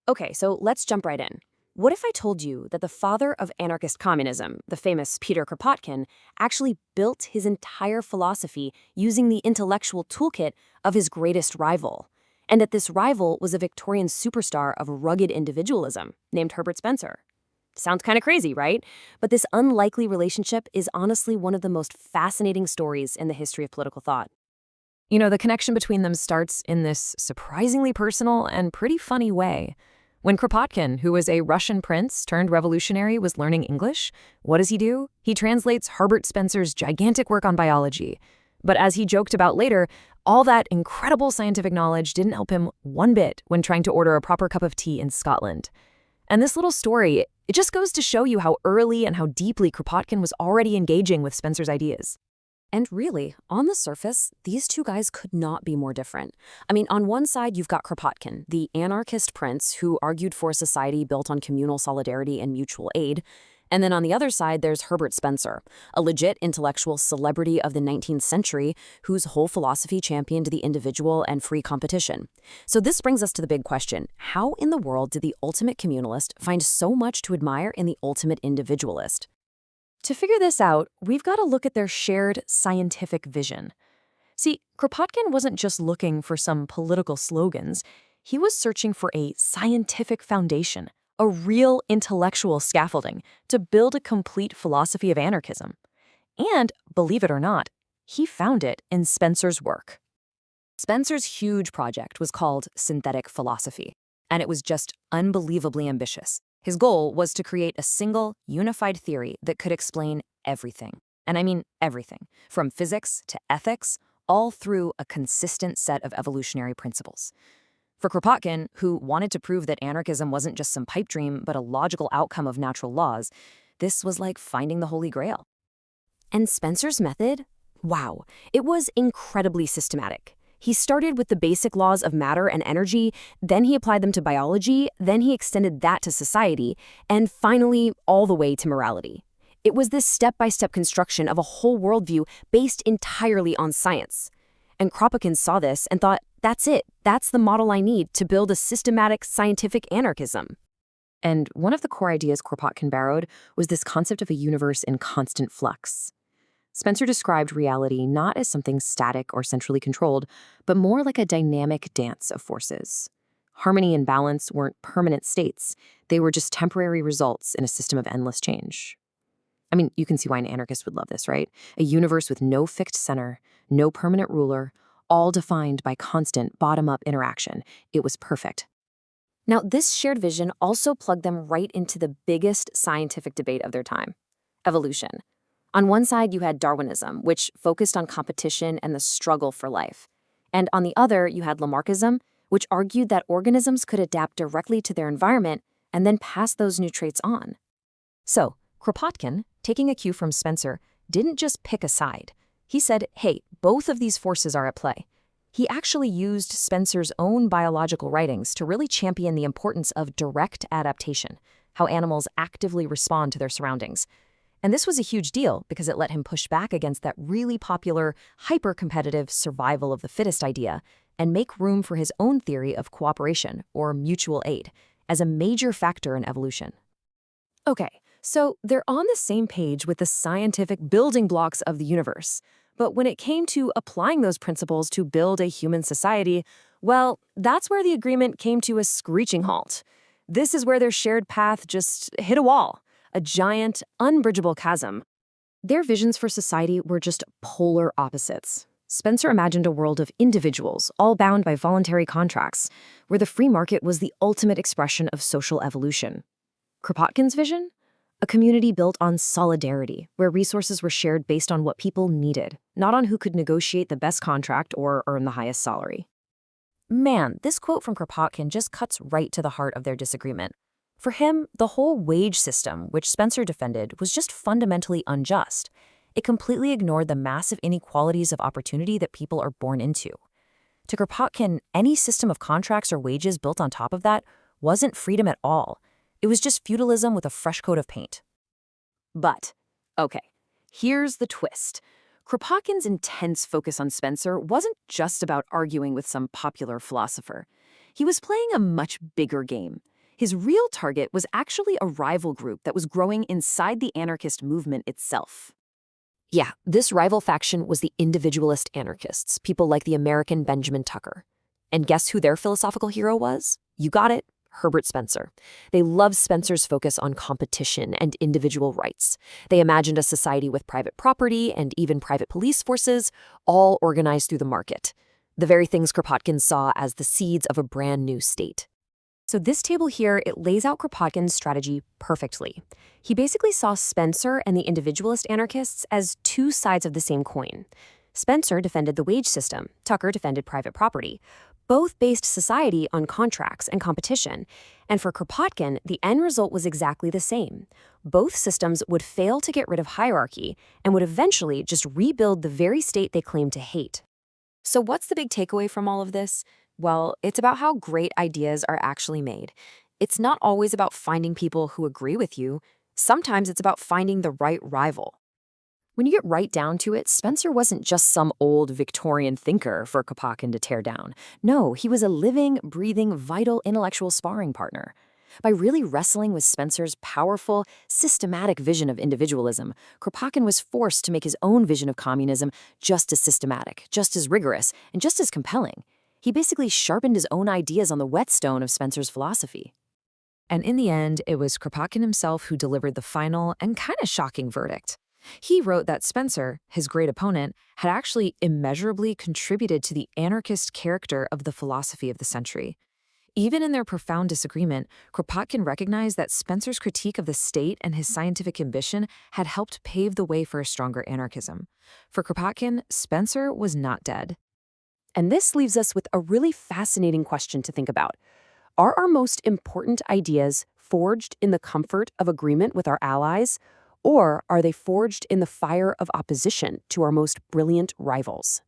Okay, so let's jump right in. What if I told you that the father of anarchist communism, the famous Peter Kropotkin, actually built his entire philosophy using the intellectual toolkit of his greatest rival? And that this rival was a Victorian superstar of rugged individualism named Herbert Spencer. Sounds kind of crazy, right? But this unlikely relationship is honestly one of the most fascinating stories in the history of political thought. The connection between them starts in this surprisingly personal and pretty funny way. When Kropotkin, who was a Russian prince turned revolutionary, was learning English, what does he do? He translates Herbert Spencer's gigantic work on biology. But as he joked about later, all that incredible scientific knowledge didn't help him one bit when trying to order a proper cup of tea in Scotland. And this little story, it just goes to show you how early and how deeply Kropotkin was already engaging with Spencer's ideas. And really, on the surface, these two guys could not be more different. I mean, on one side, you've got Kropotkin, the anarchist prince who argued for a society built on communal solidarity and mutual aid. And then on the other side, there's Herbert Spencer, a legit intellectual celebrity of the 19th century whose whole philosophy championed the individual and free competition. So this brings us to the big question. How in the world did the ultimate communalist find so much to admire in the ultimate individualist? To figure this out, we've got to look at their shared scientific vision. See, Kropotkin wasn't just looking for some political slogans. He was searching for a scientific foundation, a real intellectual scaffolding to build a complete philosophy of anarchism. And, believe it or not, he found it in Spencer's work. Spencer's huge project was called synthetic philosophy, and it was just unbelievably ambitious. His goal was to create a single, unified theory that could explain everything. And I mean everything, from physics to ethics, all through a consistent set of evolutionary principles. For Kropotkin, who wanted to prove that anarchism wasn't just some pipe dream, but a logical outcome of natural laws, this was like finding the Holy Grail. And Spencer's method? Wow, it was incredibly systematic. He started with the basic laws of matter and energy, then he applied them to biology, then he extended that to society, and finally, all the way to morality. It was this step-by-step construction of a whole worldview based entirely on science. And Kropotkin saw this and thought, that's it. That's the model I need to build a systematic scientific anarchism. And one of the core ideas Kropotkin borrowed was this concept of a universe in constant flux. Spencer described reality not as something static or centrally controlled, but more like a dynamic dance of forces. Harmony and balance weren't permanent states. They were just temporary results in a system of endless change. I mean, you can see why an anarchist would love this, right? A universe with no fixed center, no permanent ruler, all defined by constant bottom-up interaction. It was perfect. Now, this shared vision also plugged them right into the biggest scientific debate of their time: evolution. On one side, you had Darwinism, which focused on competition and the struggle for life. And on the other, you had Lamarckism, which argued that organisms could adapt directly to their environment and then pass those new traits on. So, Kropotkin, taking a cue from Spencer, didn't just pick a side. He said, hey, both of these forces are at play. He actually used Spencer's own biological writings to really champion the importance of direct adaptation, how animals actively respond to their surroundings. And this was a huge deal because it let him push back against that really popular, hyper-competitive survival of the fittest idea and make room for his own theory of cooperation or mutual aid as a major factor in evolution. Okay, so they're on the same page with the scientific building blocks of the universe. But when it came to applying those principles to build a human society, well, that's where the agreement came to a screeching halt. This is where their shared path just hit a wall. A giant, unbridgeable chasm. Their visions for society were just polar opposites. Spencer imagined a world of individuals, all bound by voluntary contracts, where the free market was the ultimate expression of social evolution. Kropotkin's vision? A community built on solidarity, where resources were shared based on what people needed, not on who could negotiate the best contract or earn the highest salary. Man, this quote from Kropotkin just cuts right to the heart of their disagreement. For him, the whole wage system, which Spencer defended, was just fundamentally unjust. It completely ignored the massive inequalities of opportunity that people are born into. To Kropotkin, any system of contracts or wages built on top of that wasn't freedom at all. It was just feudalism with a fresh coat of paint. But, okay, here's the twist. Kropotkin's intense focus on Spencer wasn't just about arguing with some popular philosopher. He was playing a much bigger game. His real target was actually a rival group that was growing inside the anarchist movement itself. Yeah, this rival faction was the individualist anarchists, people like the American Benjamin Tucker. And guess who their philosophical hero was? You got it, Herbert Spencer. They loved Spencer's focus on competition and individual rights. They imagined a society with private property and even private police forces, all organized through the market. The very things Kropotkin saw as the seeds of a brand new state. So this table here, it lays out Kropotkin's strategy perfectly. He basically saw Spencer and the individualist anarchists as two sides of the same coin. Spencer defended the wage system, Tucker defended private property. Both based society on contracts and competition. And for Kropotkin, the end result was exactly the same. Both systems would fail to get rid of hierarchy and would eventually just rebuild the very state they claimed to hate. So what's the big takeaway from all of this? Well, it's about how great ideas are actually made. It's not always about finding people who agree with you. Sometimes it's about finding the right rival. When you get right down to it, Spencer wasn't just some old Victorian thinker for Kropotkin to tear down. No, he was a living, breathing, vital intellectual sparring partner. By really wrestling with Spencer's powerful, systematic vision of individualism, Kropotkin was forced to make his own vision of communism just as systematic, just as rigorous, and just as compelling. He basically sharpened his own ideas on the whetstone of Spencer's philosophy. And in the end, it was Kropotkin himself who delivered the final and kind of shocking verdict. He wrote that Spencer, his great opponent, had actually immeasurably contributed to the anarchist character of the philosophy of the century. Even in their profound disagreement, Kropotkin recognized that Spencer's critique of the state and his scientific ambition had helped pave the way for a stronger anarchism. For Kropotkin, Spencer was not dead. And this leaves us with a really fascinating question to think about. Are our most important ideas forged in the comfort of agreement with our allies, or are they forged in the fire of opposition to our most brilliant rivals?